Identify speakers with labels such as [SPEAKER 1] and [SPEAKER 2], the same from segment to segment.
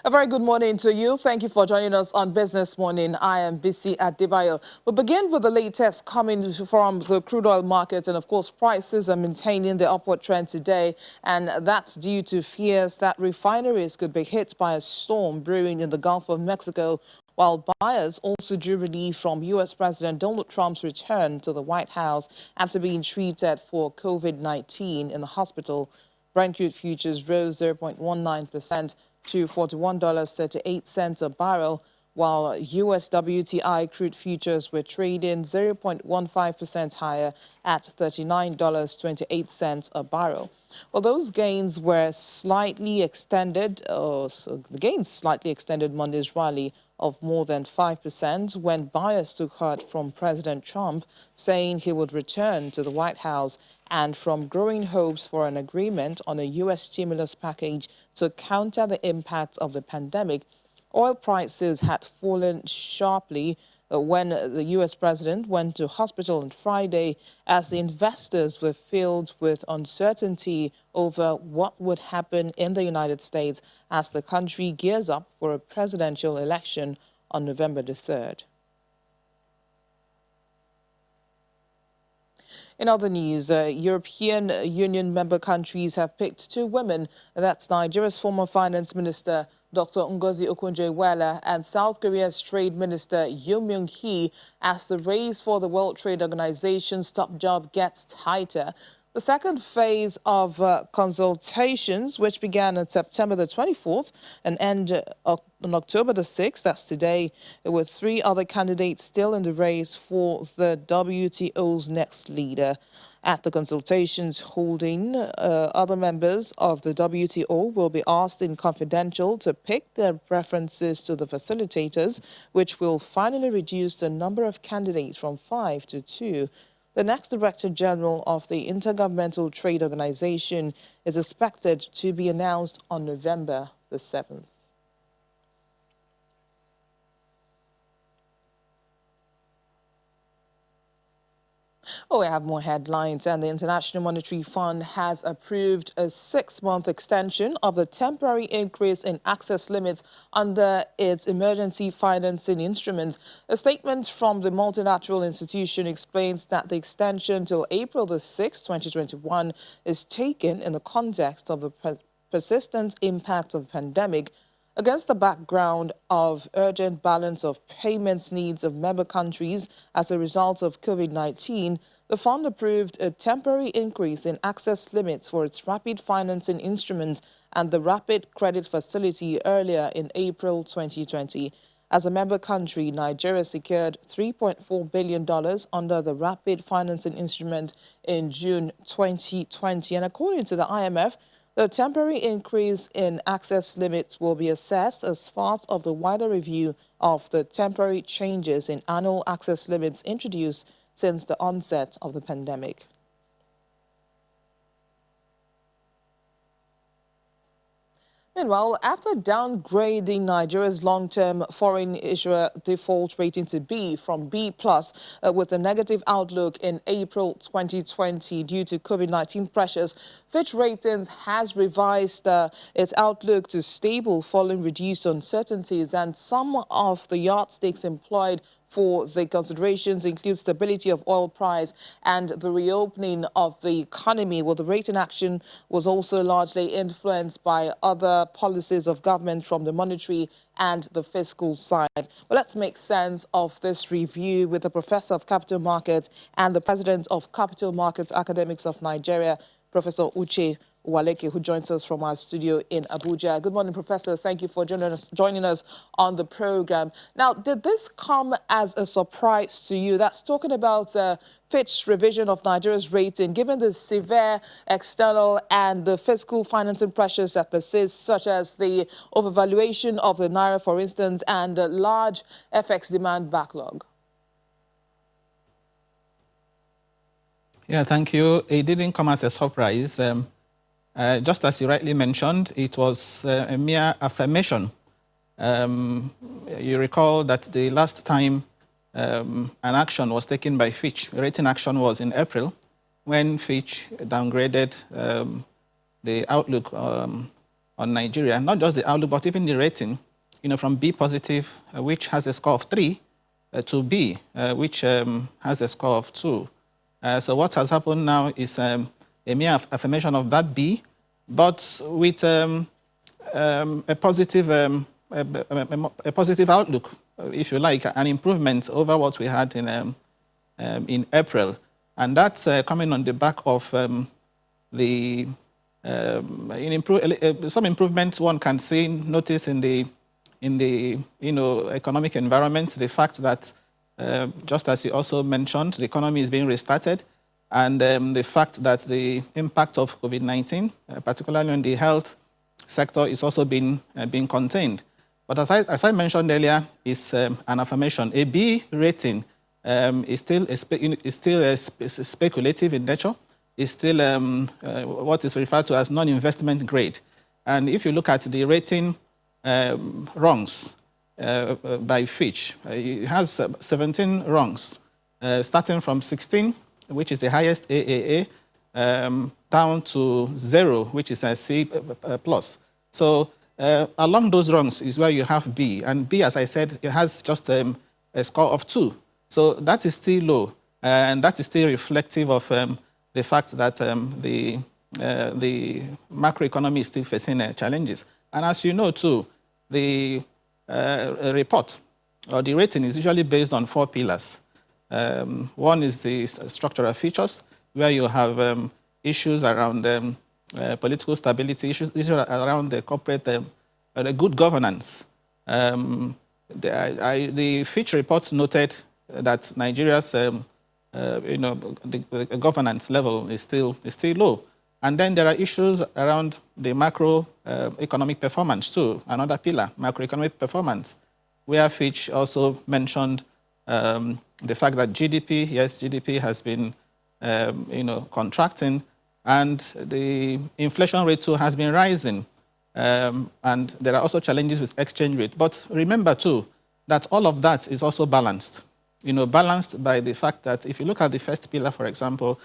[SPEAKER 1] A very good morning to you. Thank you for joining us on Business Morning. I am Bisi Adebayo. We'll begin with the latest coming from the crude oil market, and of course prices are maintaining the upward trend today, and that's due to fears that refineries could be hit by a storm brewing in the Gulf of Mexico, while buyers also drew relief from U.S. President Donald Trump's return to the White House after being treated for COVID-19 in the hospital. Brent crude futures rose 0.19% to $41.38 a barrel, while U.S. WTI crude futures were trading 0.15% higher at $39.28 a barrel. Well, those gains were slightly extended, the gains slightly extended Monday's rally of more than 5% when buyers took heart from President Trump saying he would return to the White House and from growing hopes for an agreement on a U.S. stimulus package to counter the impact of the pandemic. Oil prices had fallen sharply when the U.S. president went to hospital on Friday as the investors were filled with uncertainty over what would happen in the United States as the country gears up for a presidential election on November the 3rd. In other news, European Union member countries have picked two women. That's Nigeria's former finance minister, Dr. Ngozi Okonjo-Iweala, and South Korea's trade minister, Yoo Myung-hee, as the race for the World Trade Organization's top job gets tighter. The second phase of consultations, which began on September the 24th and end on October the 6th, that's today, with three other candidates still in the race for the WTO's next leader. At the consultations holding, other members of the WTO will be asked in confidential to pick their preferences to the facilitators, which will finally reduce the number of candidates from 5 to 2. The next Director General of the Intergovernmental Trade Organization is expected to be announced on November the 7th. Oh, we have more headlines, and the International Monetary Fund has approved a 6-month extension of the temporary increase in access limits under its emergency financing instrument. A statement from the multilateral institution explains that the extension till April the 6th, 2021 is taken in the context of the persistent impact of the pandemic. Against the background of urgent balance of payments needs of member countries as a result of COVID-19, the fund approved a temporary increase in access limits for its rapid financing instrument and the rapid credit facility earlier in April 2020. As a member country, Nigeria secured $3.4 billion under the rapid financing instrument in June 2020. And according to the IMF, the temporary increase in access limits will be assessed as part of the wider review of the temporary changes in annual access limits introduced since the onset of the pandemic. Meanwhile, after downgrading Nigeria's long-term foreign issuer default rating to B from B+, with a negative outlook in April 2020 due to COVID-19 pressures, Fitch Ratings has revised its outlook to stable following reduced uncertainties, and some of the yardsticks employed for the considerations include stability of oil price and the reopening of the economy. Well, the rating action was also largely influenced by other policies of government from the monetary and the fiscal side. Well, let's make sense of this review with the Professor of Capital Markets and the President of Capital Markets Academics of Nigeria, Professor Uche Waleke, who joins us from our studio in Abuja. Good morning, Professor. Thank you for joining us on the program. Now, did this come as a surprise to you? That's talking about Fitch's revision of Nigeria's rating, given the severe external and the fiscal financing pressures that persist, such as the overvaluation of the naira, for instance, and a large FX demand backlog.
[SPEAKER 2] Yeah, thank you. It didn't come as a surprise. Just as you rightly mentioned, it was a mere affirmation. You recall that the last time an action was taken by Fitch, rating action was in April, when Fitch downgraded the outlook on Nigeria, not just the outlook, but even the rating, from B positive, which has a score of 3, to B, which has a score of 2. So what has happened now is a mere affirmation of that B, but with a positive outlook, if you like, an improvement over what we had in April, and that's coming on the back of some improvements one can notice in the economic environment. The fact that, just as you also mentioned, the economy is being restarted, and the fact that the impact of COVID-19, particularly on the health sector, is also being contained. But as I mentioned earlier, it's an affirmation. A B rating is still speculative in nature. It's still what is referred to as non-investment grade. And if you look at the rating rungs by Fitch, it has 17 rungs, starting from 16, which is the highest AAA, down to 0, which is a C+. So along those rungs is where you have B. And B, as I said, it has just a score of 2. So that is still low. And that is still reflective of the fact that the macroeconomy is still facing challenges. And as you know, too, the report or the rating is usually based on 4 pillars. One is the structural features, where you have issues around political stability, issues around the corporate, the good governance. The Fitch report noted that Nigeria's the governance level is still low. And then there are issues around the macroeconomic performance too, another pillar, macroeconomic performance, where Fitch also mentioned the fact that GDP has been contracting, and the inflation rate too has been rising. And there are also challenges with exchange rate. But remember too that all of that is also balanced. Balanced by the fact that if you look at the first pillar, for example,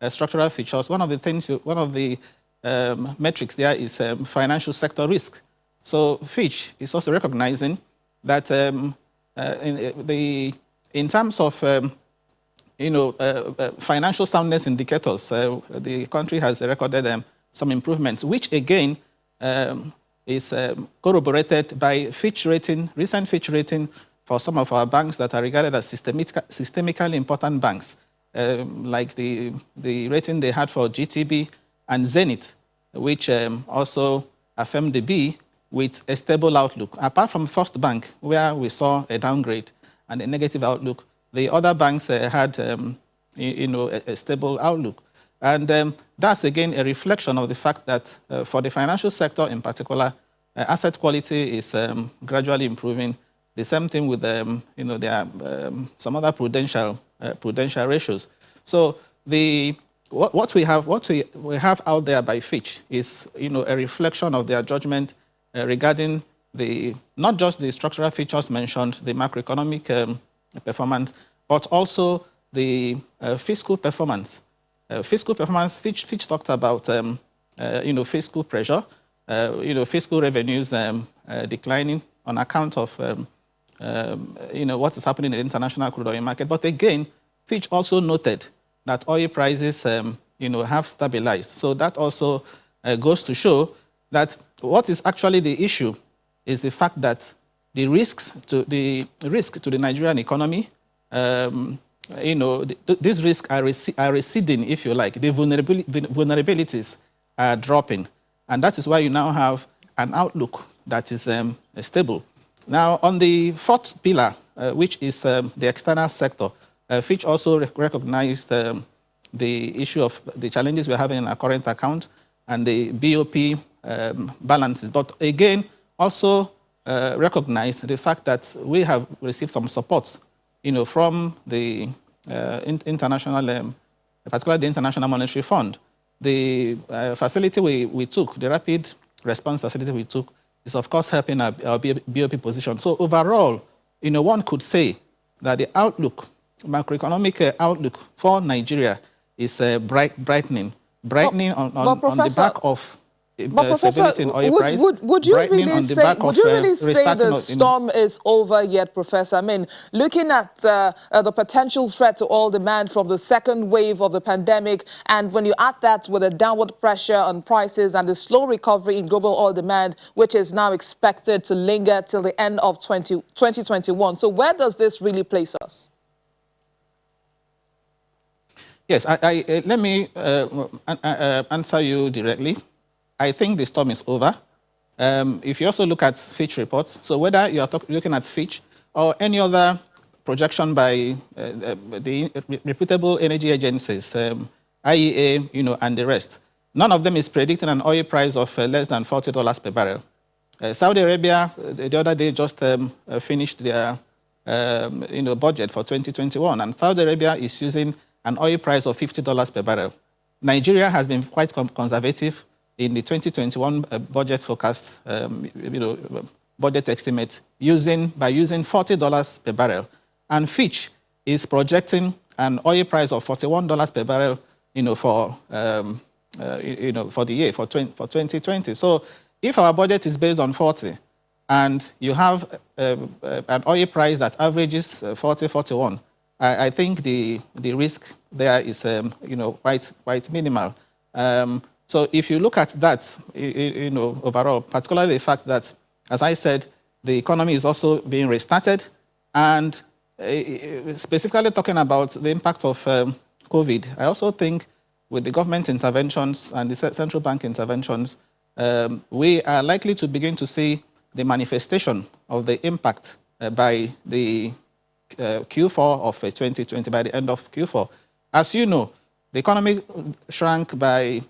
[SPEAKER 2] structural features, one of the metrics there is financial sector risk. So Fitch is also recognizing that in terms of financial soundness indicators, the country has recorded some improvements, which again is corroborated by Fitch rating, recent Fitch rating for some of our banks that are regarded as systemically important banks, like the rating they had for GTB and Zenith, which also affirmed the B with a stable outlook. Apart from First Bank, where we saw a downgrade and a negative outlook, the other banks had a stable outlook. And that's, again, a reflection of the fact that for the financial sector in particular, asset quality is gradually improving. The same thing with there are some other prudential ratios. So what we have out there by Fitch is a reflection of their judgment regarding not just the structural features mentioned, the macroeconomic performance, but also the fiscal performance. Fiscal performance, Fitch talked about fiscal pressure, fiscal revenues declining on account of what is happening in the international crude oil market. But again, Fitch also noted that oil prices have stabilized. So that also goes to show that what is actually the issue is the fact that the risk to the Nigerian economy, these risks are receding, if you like. The vulnerabilities are dropping. And that is why you now have an outlook that is stable. Now, on the fourth pillar, which is the external sector, Fitch also recognized the issue of the challenges we're having in our current account and the BOP balances. But again, also recognized the fact that we have received some support, from the international, particularly the International Monetary Fund. The facility we took, the rapid response facility we took, is of course helping our BOP position. So overall, one could say that the outlook, macroeconomic outlook for Nigeria is brightening on the back of
[SPEAKER 1] But Professor,
[SPEAKER 2] stability in oil price,
[SPEAKER 1] would you
[SPEAKER 2] brightening
[SPEAKER 1] really
[SPEAKER 2] on the
[SPEAKER 1] say
[SPEAKER 2] back of restarting
[SPEAKER 1] the storm is over yet, Professor? I mean, looking at the potential threat to oil demand from the second wave of the pandemic, and when you add that with a downward pressure on prices and the slow recovery in global oil demand, which is now expected to linger till the end of 2021. So where does this really place us?
[SPEAKER 2] Yes, let me answer you directly. I think the storm is over. If you also look at Fitch reports, so whether you are looking at Fitch or any other projection by the reputable energy agencies, IEA, and the rest, none of them is predicting an oil price of less than $40 per barrel. Saudi Arabia, the other day, just finished their budget for 2021, and Saudi Arabia is using an oil price of $50 per barrel. Nigeria has been quite conservative in the 2021 budget forecast, budget estimate, by using $40 per barrel. And Fitch is projecting an oil price of $41 per barrel, for the year, for 2020. So if our budget is based on 40, and you have an oil price that averages 40, 41, I think the risk there is quite minimal. So if you look at that, overall, particularly the fact that, as I said, the economy is also being restarted, and specifically talking about the impact of COVID, I also think with the government interventions and the central bank interventions, we are likely to begin to see the manifestation of the impact by the Q4 of 2020, by the end of Q4. As you know, the economy shrank by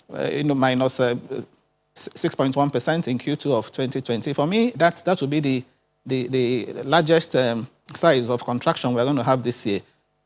[SPEAKER 2] minus 6.1% in Q2 of 2020. For me, that would be the largest size of contraction we're going to have this year.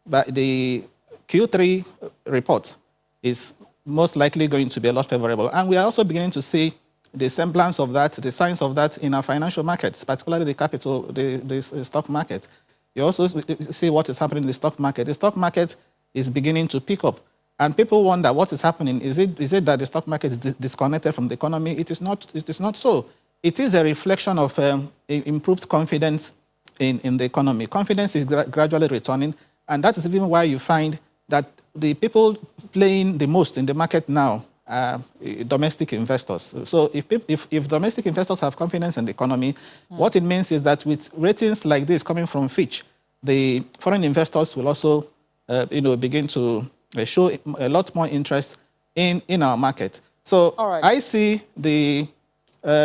[SPEAKER 2] But the Q3 report is most likely going to be a lot favorable. And we are also beginning to see the semblance of that, the signs of that in our financial markets, particularly the stock market. You also see what is happening in the stock market. The stock market is beginning to pick up. And people wonder what is happening. Is it that the stock market is disconnected from the economy? It is not so. It is a reflection of improved confidence in the economy. Confidence is gradually returning. And that is even why you find that the people playing the most in the market now are domestic investors. So if domestic investors have confidence in the economy, what it means is that with ratings like this coming from Fitch, the foreign investors will also begin to show a lot more interest in our market. So I see the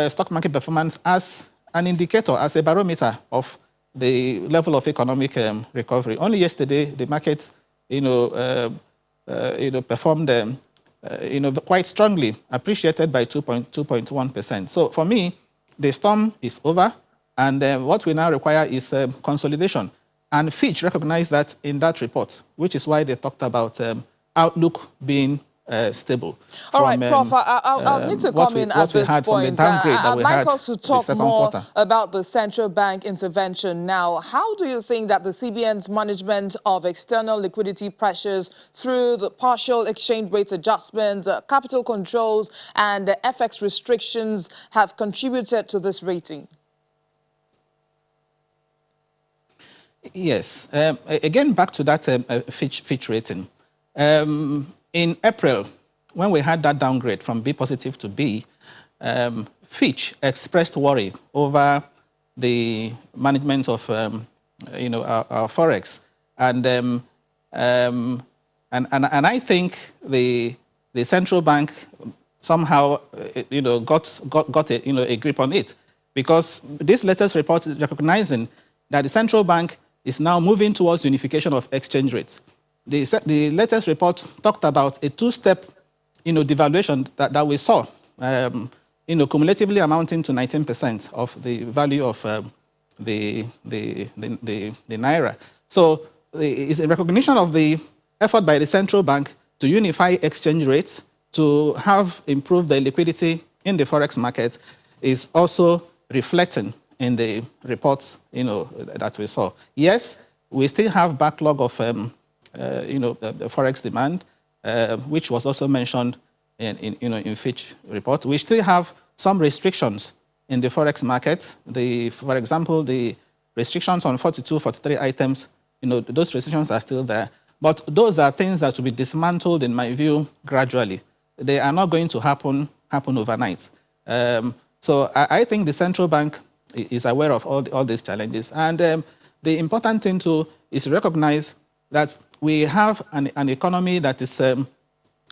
[SPEAKER 2] stock market performance as an indicator, as a barometer of the level of economic recovery. Only yesterday, the markets, performed, quite strongly, appreciated by 2.1%. So for me, the storm is over, and what we now require is consolidation. And Fitch recognized that in that report, which is why they talked about outlook being stable.
[SPEAKER 1] All right, Prof, I'll need to come in at this point. I'd like us to talk more about the central bank intervention now. How do you think that the CBN's management of external liquidity pressures through the partial exchange rate adjustments, capital controls, and FX restrictions have contributed to this rating?
[SPEAKER 2] Yes. Again, back to that Fitch rating. In April, when we had that downgrade from B positive to B, Fitch expressed worry over the management of our forex, and I think the central bank somehow got a grip on it, because this latest report is recognizing that the central bank is now moving towards unification of exchange rates. The latest report talked about a two-step, devaluation that we saw, cumulatively amounting to 19% of the value of the naira. So it's a recognition of the effort by the central bank to unify exchange rates, to have improved the liquidity in the forex market, is also reflecting in the reports, that we saw. Yes, we still have backlog of, the forex demand, which was also mentioned in Fitch report. We still have some restrictions in the forex market. For example, the restrictions on 42, 43 items, those restrictions are still there. But those are things that will be dismantled, in my view, gradually. They are not going to happen overnight. So I think the central bank is aware of all these challenges. And the important thing too is to recognize that we have an economy that is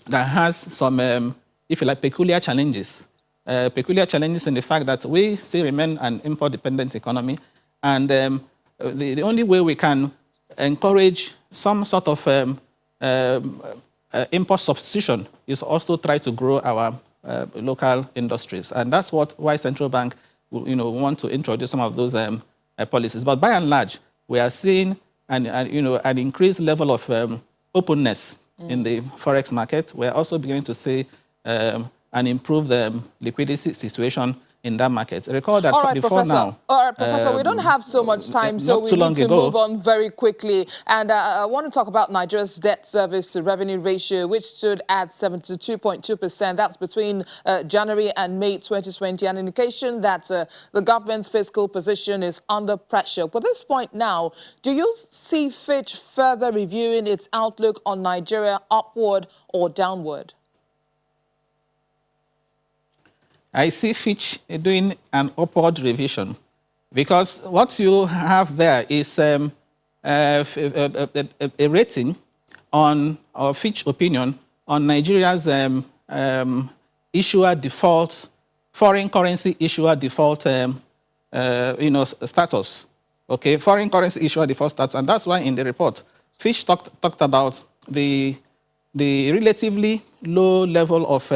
[SPEAKER 2] that has some, if you like, peculiar challenges. Peculiar challenges in the fact that we still remain an import-dependent economy, and the only way we can encourage some sort of import substitution is also try to grow our local industries, and that's why central bank, want to introduce some of those policies. But by and large, we are seeing an increased level of openness in the forex market. We are also beginning to see an improved liquidity situation in that market. Recall that before
[SPEAKER 1] Professor.
[SPEAKER 2] now.
[SPEAKER 1] All right, Professor, we don't have so much time, so we need to move on very quickly. And I want to talk about Nigeria's debt service to revenue ratio, which stood at 72.2%. That's between January and May 2020, an indication that the government's fiscal position is under pressure. But at this point now, do you see Fitch further reviewing its outlook on Nigeria upward or downward?
[SPEAKER 2] I see Fitch doing an upward revision, because what you have there is a rating on, or Fitch opinion on Nigeria's issuer default, foreign currency issuer default, status. Okay, foreign currency issuer default status, and that's why in the report, Fitch talked about the relatively low level of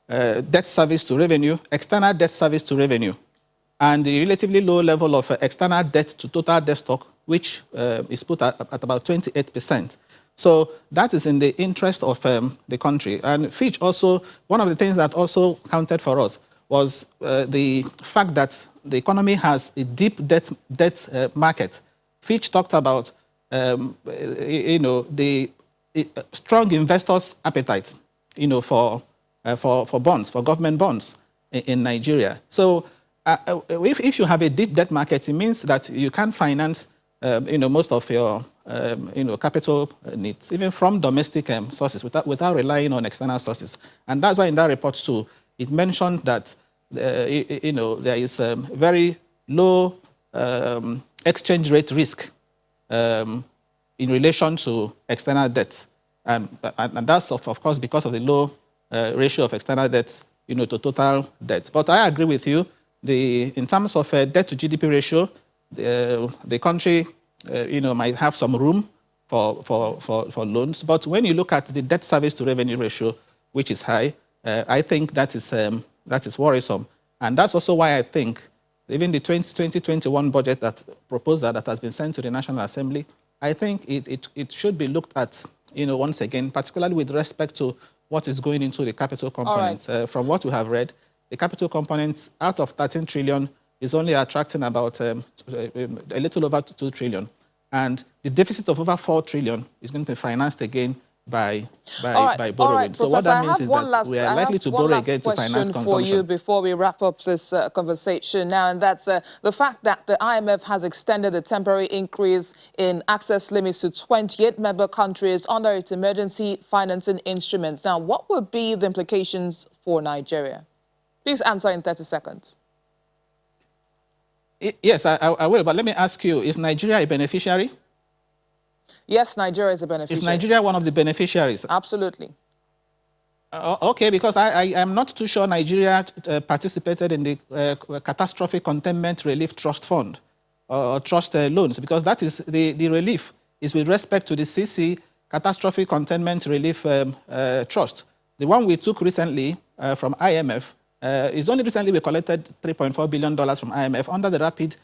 [SPEAKER 2] debt service to revenue, external debt service to revenue, and the relatively low level of external debt to total debt stock, which is put at about 28%. So that is in the interest of the country. And Fitch also, one of the things that also counted for us was the fact that the economy has a deep debt market. Fitch talked about, the strong investors' appetite, for bonds, for government bonds in Nigeria. So if you have a deep debt market, it means that you can finance, most of your, capital needs, even from domestic sources, without relying on external sources. And that's why in that report too, it mentioned that, there is very low exchange rate risk in relation to external debt. And that's, of course, because of the low ratio of external debt, to total debt. But I agree with you. In terms of debt to GDP ratio, the country, might have some room for loans. But when you look at the debt service to revenue ratio, which is high, I think that is worrisome. And that's also why I think even the 2021 budget proposal that has been sent to the National Assembly, I think it should be looked at, once again, particularly with respect to what is going into the capital components. Right. From what we have read, the capital components out of 13 trillion is only attracting about a little over 2 trillion. And the deficit of over 4 trillion is going to be financed again by borrowing. All right, so Professor, what that means is that we are likely to borrow again to finance consumption.
[SPEAKER 1] For you before we wrap up this conversation now, and that's the fact that the IMF has extended the temporary increase in access limits to 28 member countries under its emergency financing instruments. Now, what would be the implications for Nigeria? Please answer in 30 seconds.
[SPEAKER 2] Yes, I will, but let me ask you, is Nigeria a beneficiary?
[SPEAKER 1] Yes, Nigeria is a beneficiary.
[SPEAKER 2] Is Nigeria one of the beneficiaries?
[SPEAKER 1] Absolutely.
[SPEAKER 2] Okay, because I am not too sure Nigeria participated in the Catastrophic Containment Relief Trust Fund or trust loans, because that is the relief is with respect to the CC Catastrophic Containment Relief Trust. The one we took recently from IMF is only recently we collected $3.4 billion from IMF under the rapid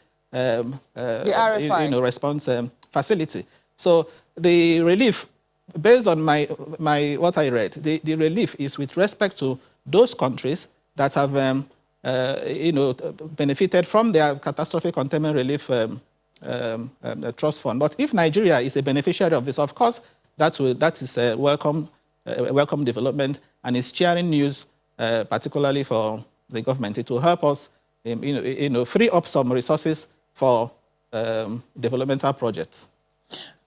[SPEAKER 2] response facility. So the relief, based on what I read, the relief is with respect to those countries that have benefited from their catastrophic containment relief trust fund. But if Nigeria is a beneficiary of this, of course, that is a welcome development. and is sharing news, particularly for the government. It will help us free up some resources for developmental projects.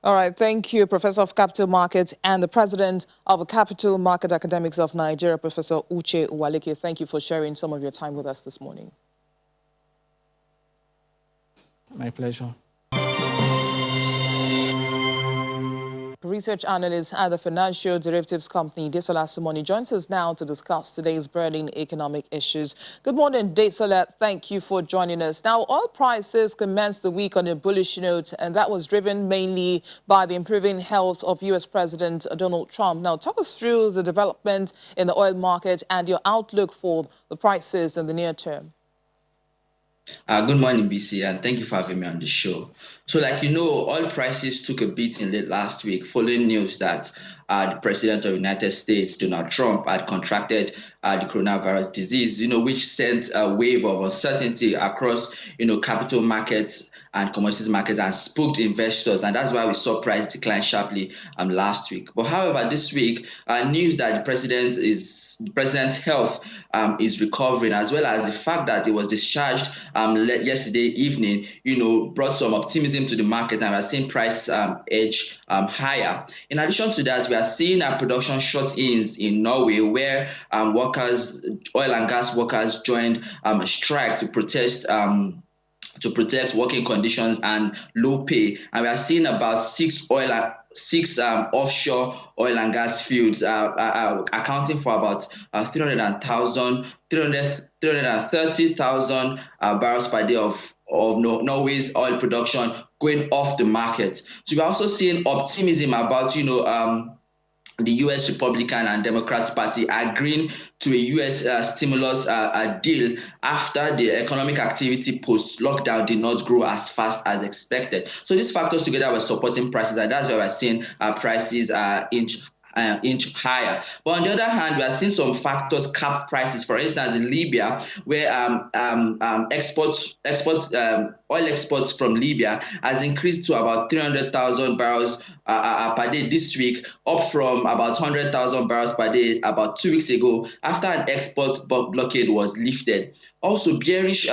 [SPEAKER 1] All right, thank you, Professor of Capital Markets and the President of Capital Market Academics of Nigeria, Professor Uche Uwaleke. Thank you for sharing some of your time with us this morning.
[SPEAKER 2] My pleasure.
[SPEAKER 1] Research analyst at the financial derivatives company, Desola Sumoni, joins us now to discuss today's burning economic issues. Good morning, Desola. Thank you for joining us. Now, oil prices commenced the week on a bullish note, and that was driven mainly by the improving health of U.S. President Donald Trump. Now, talk us through the development in the oil market and your outlook for the prices in the near term.
[SPEAKER 3] Good morning, BC, and thank you for having me on the show. So, like you know, oil prices took a beating late last week following news that the President of the United States, Donald Trump, had contracted the coronavirus disease, which sent a wave of uncertainty across, capital markets and commodities markets and spooked investors, and that's why we saw price decline sharply last week. But however, this week, news that the president's health is recovering, as well as the fact that he was discharged yesterday evening, brought some optimism to the market, and we're seeing price edge higher. In addition to that, we are seeing production shut-ins in Norway, where oil and gas workers joined a strike to protect working conditions and low pay. And we are seeing about six offshore oil and gas fields accounting for about 330,000 barrels per day of Norway's oil production going off the market. So we're also seeing optimism about, the U.S. Republican and Democrats Party agreeing to a U.S. stimulus deal after the economic activity post-lockdown did not grow as fast as expected. So these factors together were supporting prices, and that's why we're seeing prices inch higher. But on the other hand, we are seeing some factors cap prices. For instance, in Libya, where oil exports from Libya has increased to about 300,000 barrels per day this week, up from about 100,000 barrels per day about 2 weeks ago after an export blockade was lifted. Also, bearish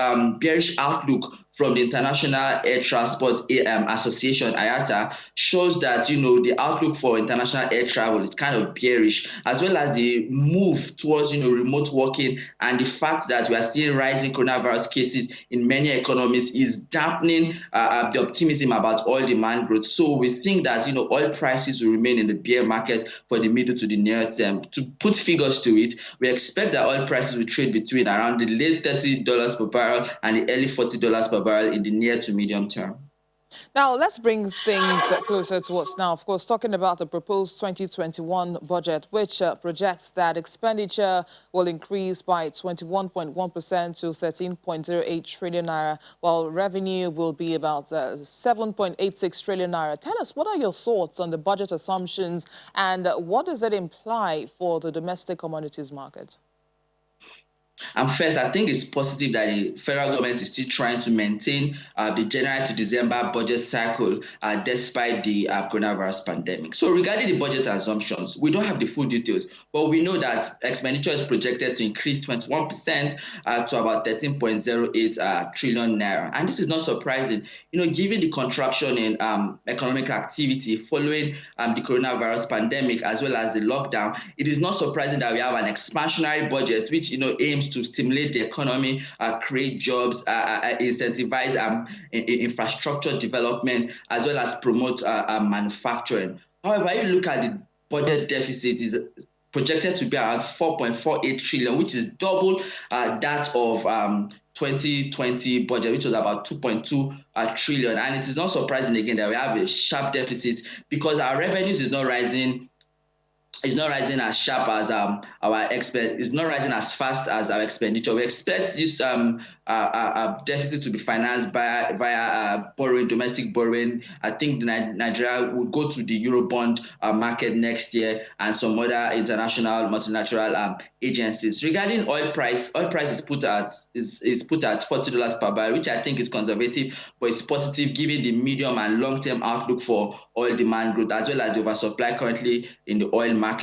[SPEAKER 3] outlook from the International Air Transport Association, IATA, shows that the outlook for international air travel is kind of bearish, as well as the move towards remote working, and the fact that we are seeing rising coronavirus cases in many economies is dampening the optimism about oil demand growth. So we think that oil prices will remain in the bear market for the middle to the near term. To put figures to it, we expect that oil prices will trade between around the late $30 per barrel and the early $40 per barrel in the near to medium term.
[SPEAKER 1] Now, let's bring things closer to us now. Of course, talking about the proposed 2021 budget, which projects that expenditure will increase by 21.1% to 13.08 trillion naira, while revenue will be about 7.86 trillion naira. Tell us, what are your thoughts on the budget assumptions, and what does it imply for the domestic commodities market?
[SPEAKER 3] First, I think it's positive that the federal government is still trying to maintain the January to December budget cycle despite the coronavirus pandemic. So regarding the budget assumptions, we don't have the full details, but we know that expenditure is projected to increase 21% to about 13.08 trillion naira. And this is not surprising, given the contraction in economic activity following the coronavirus pandemic as well as the lockdown. It is not surprising that we have an expansionary budget which aims to stimulate the economy, create jobs, incentivize infrastructure development, as well as promote manufacturing. However, if you look at the budget deficit, is projected to be around 4.48 trillion, which is double that of 2020 budget, which was about 2.2 trillion. And it is not surprising again that we have a sharp deficit because our revenues is not rising. It's not rising as sharp as it's not rising as fast as our expenditure. We expect this deficit to be financed via borrowing, domestic borrowing. I think Nigeria will go to the Eurobond market next year and some other international multilateral agencies. Regarding oil price is put at $40 per barrel, which I think is conservative, but it's positive given the medium and long-term outlook for oil demand growth, as well as the oversupply currently in the oil market.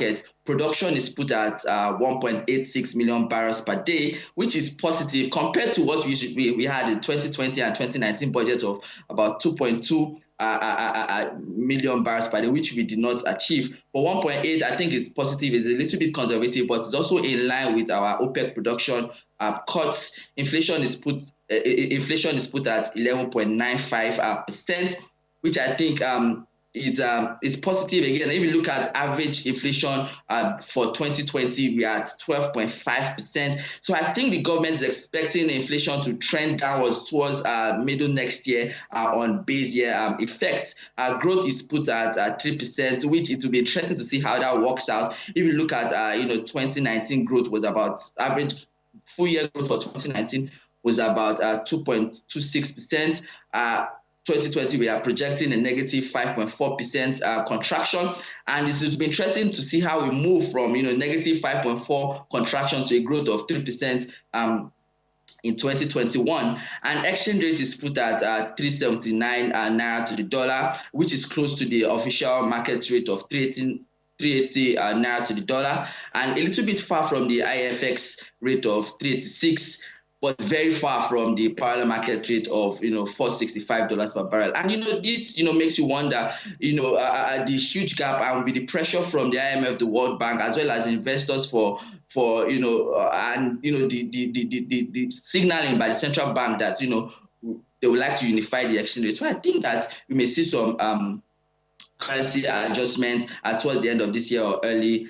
[SPEAKER 3] Production is put at 1.86 million barrels per day, which is positive compared to what we had in 2020 and 2019 budget of about 2.2 million barrels per day, which we did not achieve. But 1.8, I think, is positive. It's a little bit conservative, but it's also in line with our OPEC production cuts. Inflation is put at 11.95%, which I think it's positive again. If you look at average inflation for 2020, we are at 12.5%. So I think the government is expecting inflation to trend downwards towards middle next year on base year effects. Growth is put at 3%, which it will be interesting to see how that works out. If you look at 2019 growth was about average full year growth for 2019 was about 2.26%. 2020, we are projecting a negative 5.4% contraction, and it will be interesting to see how we move from negative 5.4 contraction to a growth of 3% in 2021. And exchange rate is put at 379 naira to the dollar, which is close to the official market rate of 380 naira to the dollar, and a little bit far from the IFX rate of 386. But very far from the parallel market rate of $465 per barrel. And this makes you wonder the huge gap and with the pressure from the IMF, the World Bank, as well as investors for the signaling by the central bank that they would like to unify the exchange rate. So I think that we may see some currency adjustments towards the end of this year or early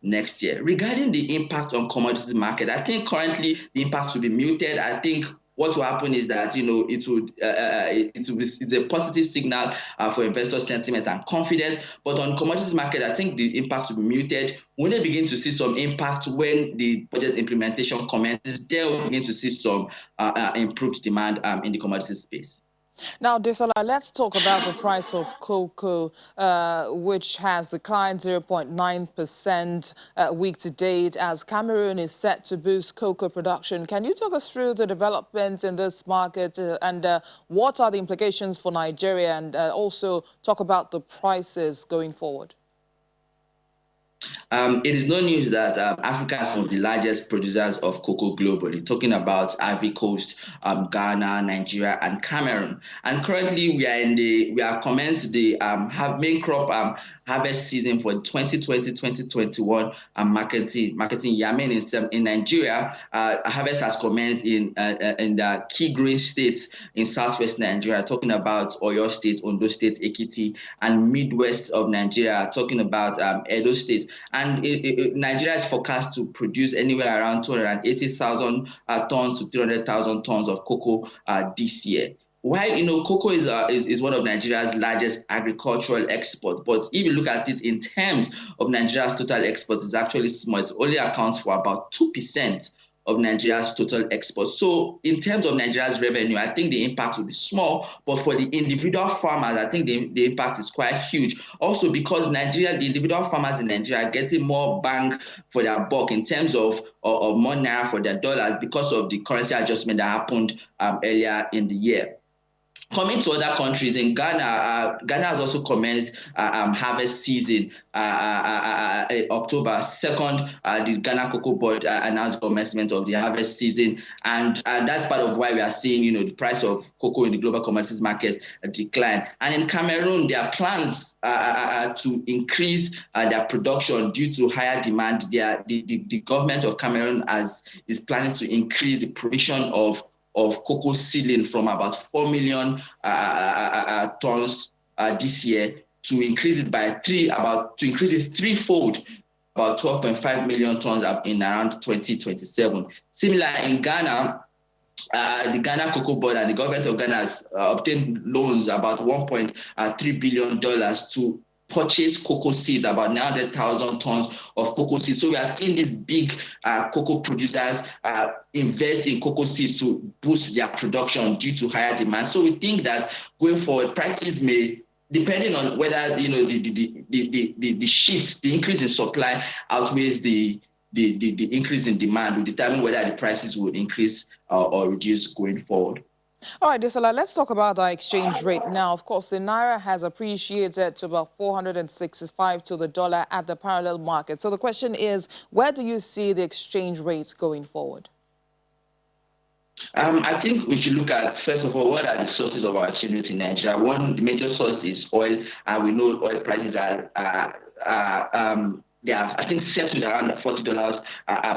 [SPEAKER 3] next year. Regarding the impact on commodities market, I think currently the impact will be muted. I think what will happen is that it's a positive signal for investor sentiment and confidence. But on commodities market, I think the impact will be muted. When they begin to see some impact when the budget implementation commences, they will begin to see some improved demand in the commodities space.
[SPEAKER 1] Now, Desola, let's talk about the price of cocoa, which has declined 0.9% week to date as Cameroon is set to boost cocoa production. Can you talk us through the developments in this market and what are the implications for Nigeria, and also talk about the prices going forward?
[SPEAKER 3] It is no news that Africa is one of the largest producers of cocoa globally, talking about Ivory Coast, Ghana, Nigeria, and Cameroon. And currently, we are commenced the main crop harvest season for 2020-2021 marketing yam in Nigeria. Harvest has commenced in the key growing states in southwest Nigeria, talking about Oyo State, Ondo State, Ekiti, and midwest of Nigeria, talking about Edo State. And Nigeria is forecast to produce anywhere around 280,000 tons to 300,000 tons of cocoa this year. While cocoa is one of Nigeria's largest agricultural exports, but if you look at it in terms of Nigeria's total exports, it's actually small. It only accounts for about 2% of Nigeria's total exports. So in terms of Nigeria's revenue, I think the impact will be small, but for the individual farmers, I think the impact is quite huge. Also because the individual farmers in Nigeria are getting more bang for their buck in terms of more naira for their dollars because of the currency adjustment that happened earlier in the year. Coming to other countries, in Ghana, Ghana has also commenced harvest season. October 2nd, the Ghana Cocoa Board announced commencement of the harvest season, and that's part of why we are seeing, the price of cocoa in the global commodities market decline. And in Cameroon, there are plans to increase their production due to higher demand. The government of Cameroon is planning to increase the provision of cocoa seedling from about 4 million tons this year to increase it threefold, about 12.5 million tons in around 2027. Similar in Ghana, the Ghana Cocoa Board and the government of Ghana has obtained loans about $1.3 billion to purchase cocoa seeds, about 900,000 tons of cocoa seeds. So we are seeing these big cocoa producers invest in cocoa seeds to boost their production due to higher demand. So we think that going forward, prices may, depending on whether the shift, the increase in supply outweighs the increase in demand, will determine whether the prices will increase or reduce going forward.
[SPEAKER 1] All right, Desola, let's talk about our exchange rate now. Of course, the Naira has appreciated to about 465 to the dollar at the parallel market. So the question is, where do you see the exchange rate going forward?
[SPEAKER 3] I think we should look at, first of all, what are the sources of our exchange rate in Nigeria. One, the major source is oil, and we know oil prices they are, I think, settled around the $40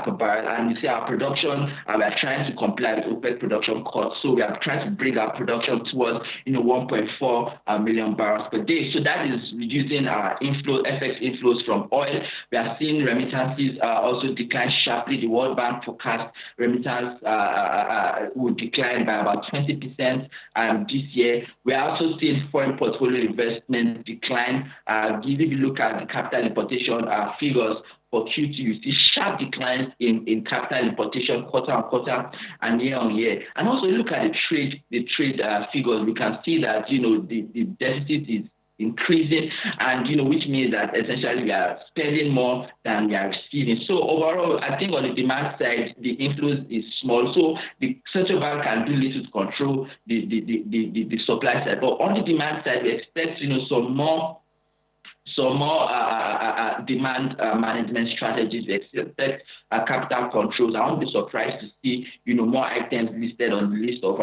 [SPEAKER 3] per barrel. And you see our production, we are trying to comply with OPEC production cuts. So we are trying to bring our production towards, 1.4 million barrels per day. So that is reducing our FX inflows from oil. We are seeing remittances also decline sharply. The World Bank forecast remittance will decline by about 20% this year. We are also seeing foreign portfolio investment decline. If you look at the capital importation figures for Q2, you see sharp declines in capital importation quarter on quarter and year on year. And also look at the trade figures. We can see that the deficit is increasing, and which means that essentially we are spending more than we are receiving. So overall, I think on the demand side, the influence is small. So the central bank can do little to control the supply side. But on the demand side, we expect some more demand management strategies. We expect capital controls. I won't be surprised to see more items listed on the list of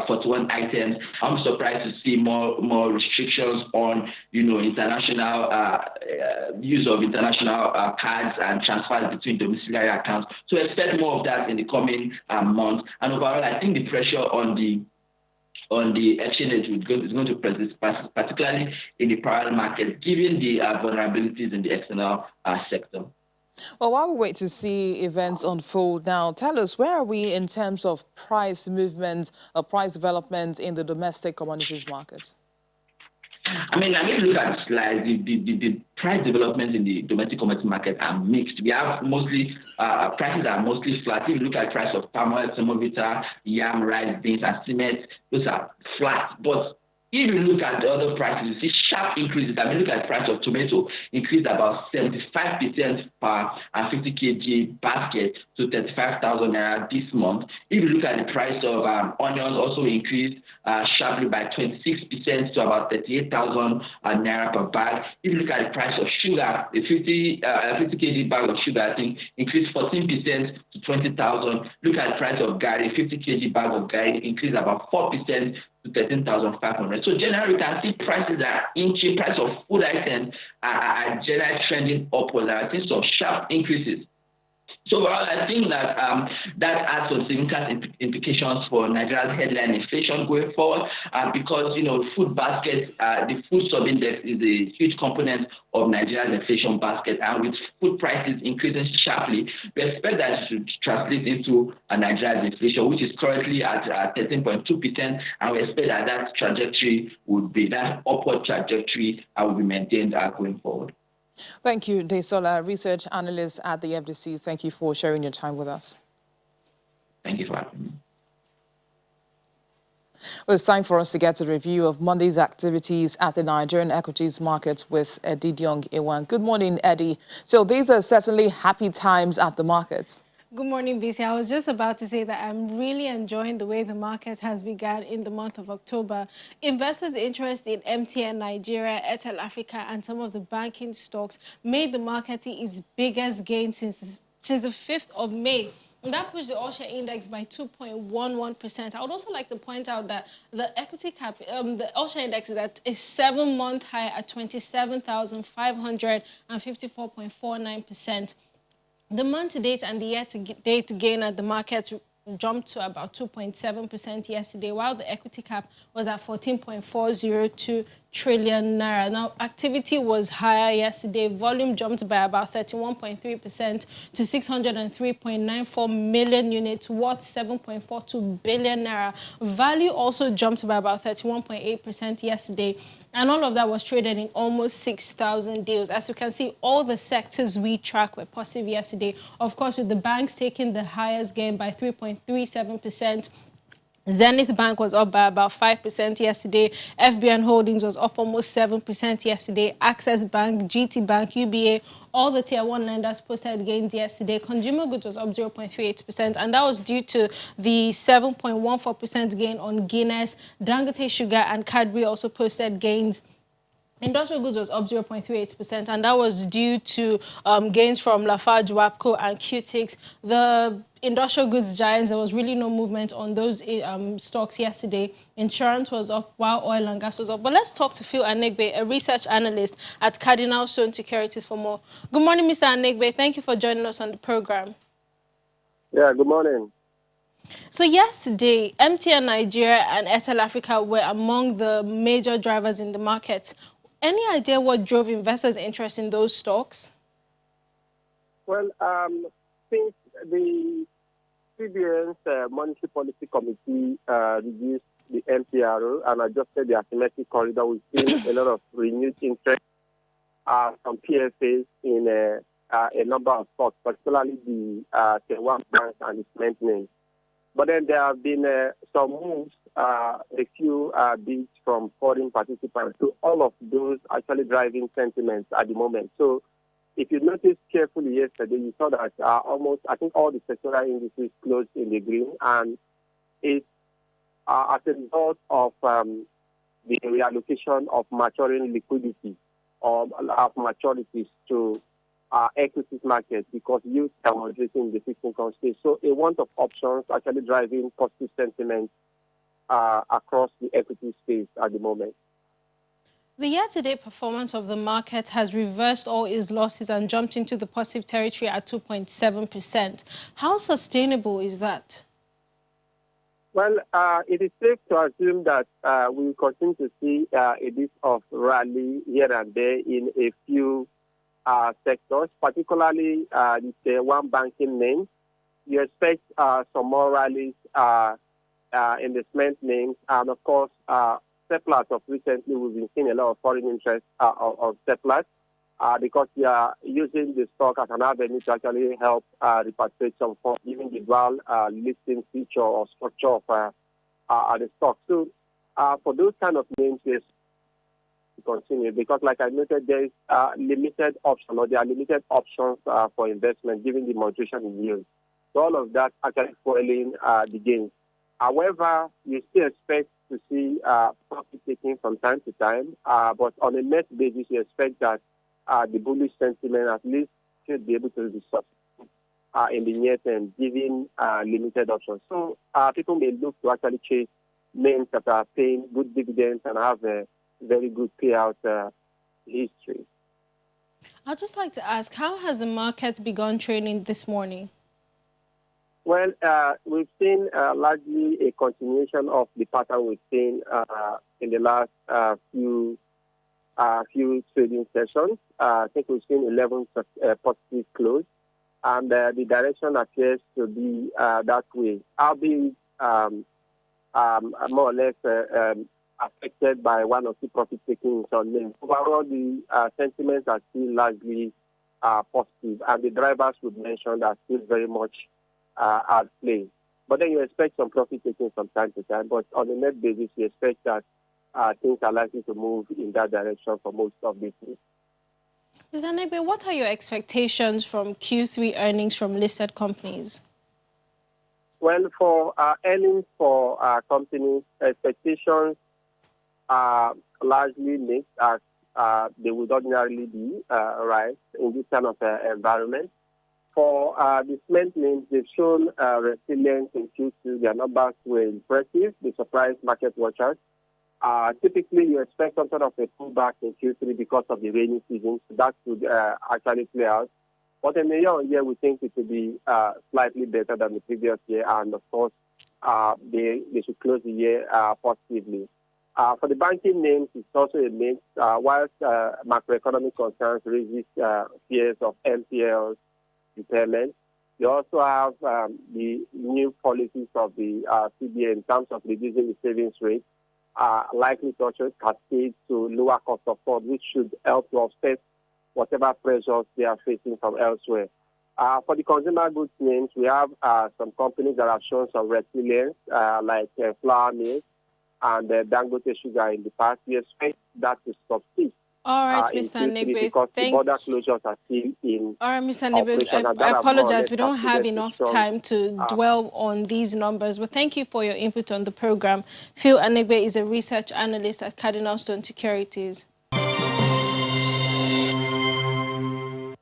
[SPEAKER 3] 41 items. I'm surprised to see more restrictions on international use of international cards and transfers between domiciliary accounts. So expect more of that in the coming months. And overall, I think the pressure on the exchange rate is going to persist, particularly in the parallel market, given the vulnerabilities in the external sector.
[SPEAKER 1] Well, while we wait to see events unfold now, tell us, where are we in terms of price movement or price development in the domestic commodities market?
[SPEAKER 3] I mean, look at the slides. The price development in the domestic commodity market are mixed. We have mostly prices are mostly flat. If you look at price of palm oil, semovita, yam, rice, beans, and cement, those are flat. But if you look at the other prices, you see sharp increases. I mean, look at the price of tomato increased about 75% per 50 kg basket to 35,000 naira this month. If you look at the price of onions, also increased sharply by 26% to about 38,000 naira per bag. If you look at the price of sugar, the 50 kg bag of sugar, I think, increased 14% to 20,000. Look at the price of garri, 50 kg bag of garri increased about 4% to 13,500. So generally, we can see prices are inching. Price of food items are generally trending upwards. I think some sharp increases. So I think that that has some significant implications for Nigeria's headline inflation going forward, because food basket, the food sub-index is a huge component of Nigeria's inflation basket, and with food prices increasing sharply, we expect that to translate into Nigeria's inflation, which is currently at 13.2%, and we expect that trajectory that upward trajectory will be maintained going forward.
[SPEAKER 1] Thank you, Desola, research analyst at the FDC. Thank you for sharing your time with us.
[SPEAKER 3] Thank you for having me.
[SPEAKER 1] Well, it's time for us to get a review of Monday's activities at the Nigerian equities market with Eddie Diong-Ewan. Good morning, Eddie. So these are certainly happy times at the markets.
[SPEAKER 4] Good morning, BC. I was just about to say that I'm really enjoying the way the market has begun in the month of October. Investors' interest in MTN Nigeria, Airtel Africa, and some of the banking stocks made the market see its biggest gain since the 5th of May. And that pushed the all-share index by 2.11%. I would also like to point out that the equity cap, the all-share index is at a 7-month high at 27,554.49%. The month-to-date and the year-to-date gain at the market jumped to about 2.7% yesterday, while the equity cap was at 14.402 trillion naira. Now, activity was higher yesterday. Volume jumped by about 31.3% to 603.94 million units, worth 7.42 billion naira. Value also jumped by about 31.8% yesterday. And all of that was traded in almost 6,000 deals. As you can see, all the sectors we track were positive yesterday. Of course, with the banks taking the highest gain by 3.37%. Zenith Bank was up by about 5% yesterday. FBN Holdings was up almost 7% yesterday. Access Bank, GT Bank, UBA, all the tier 1 lenders posted gains yesterday. Consumer goods was up 0.38%, and that was due to the 7.14% gain on Guinness. Dangote Sugar and Cadbury also posted gains. Industrial goods was up 0.38%, and that was due to gains from Lafarge, WAPCO, and Qtix. The industrial goods giants, there was really no movement on those stocks yesterday. Insurance was up, while oil and gas was up. But let's talk to Phil Anegbe, a research analyst at Cardinal Stone Securities, for more. Good morning, Mr. Anegbe. Thank you for joining us on the program.
[SPEAKER 5] Yeah, good morning.
[SPEAKER 4] So yesterday, MTN Nigeria and Airtel Africa were among the major drivers in the market. Any idea what drove investors' interest in those stocks?
[SPEAKER 5] Well, since the CBN's Monetary Policy Committee reduced the MPRO and adjusted the asymmetric corridor, we've seen a lot of renewed interest from PFAs in a number of stocks, particularly the Tier 1 banks and its maintenance. But then there have been some moves, a few bids from foreign participants. So all of those actually driving sentiments at the moment. So if you noticed carefully yesterday, you saw that almost, I think all the sectoral indices closed in the green. And it's as a result of the reallocation of maturing liquidity of maturities to equities market because yields are moderating in the fixed income space. So a want of options actually driving positive sentiment across the equity space at the moment.
[SPEAKER 4] The year-to-date performance of the market has reversed all its losses and jumped into the positive territory at 2.7%. How sustainable is that?
[SPEAKER 5] Well, it is safe to assume that we will continue to see a bit of rally here and there in a few sectors, particularly the Tier 1 banking names. You expect some more rallies in the cement names, and of course, surplus of recently we've been seeing a lot of foreign interest of surplus because they are using the stock as an avenue to actually help repatriate some funds, given the dual listing feature or structure of the stock. So for those kind of names, yes, continue because, like I noted, there is limited option or there are limited options for investment given the moderation in yield. So all of that actually foiling the gains. However, you still expect to see profit taking from time to time, but on a net basis, you expect that the bullish sentiment at least should be able to be sustained in the near term, given limited options. So people may look to actually chase names that are paying good dividends and have a very good payout history.
[SPEAKER 4] I'd just like to ask, how has the market begun trading this morning?
[SPEAKER 5] Well, we've seen largely a continuation of the pattern we've seen in the last few trading sessions. I think we've seen 11 positive close, and the direction appears to be that way. I'll be more or less affected by one or two profit-taking on names. Overall, the sentiments are still largely positive, and the drivers we've mentioned are still very much at play. But then you expect some profit-taking from time to time, but on a net basis, you expect that things are likely to move in that direction for most of these things.
[SPEAKER 4] Mr. Anegbe, what are your expectations from Q3 earnings from listed companies?
[SPEAKER 5] Well, for earnings for companies, expectations are largely mixed as they would ordinarily be, right, in this kind of environment. For the cement names, they've shown resilience in Q2. Their numbers were impressive. They surprised market watchers. Typically, you expect some sort of a pullback in Q3 because of the rainy season. So that could actually play out. But in the year-on-year, we think it will be slightly better than the previous year. And, of course, they should close the year positively. For the banking names, it's also a mix. Whilst macroeconomic concerns raises fears of NPLs, impairment, you also have the new policies of the CBN in terms of reducing the savings rate, likely to also cascade to lower cost of funds, which should help to offset whatever pressures they are facing from elsewhere. For the consumer goods names, we have some companies that have shown some resilience, like flour mills and Dangote Sugar in the past. We expect that to subsist.
[SPEAKER 4] All right,
[SPEAKER 5] In
[SPEAKER 4] Mr.
[SPEAKER 5] Q3
[SPEAKER 4] Negbe,
[SPEAKER 5] because the border closures are still in
[SPEAKER 4] all right, Mr. Negbe,
[SPEAKER 5] operation. And
[SPEAKER 4] I
[SPEAKER 5] that have more or
[SPEAKER 4] apologize.
[SPEAKER 5] less
[SPEAKER 4] We don't have
[SPEAKER 5] contributed to
[SPEAKER 4] enough
[SPEAKER 5] strong,
[SPEAKER 4] time to dwell on these numbers, but thank you for your input on the program. Phil Anegbe is a research analyst at Cardinal Stone Securities.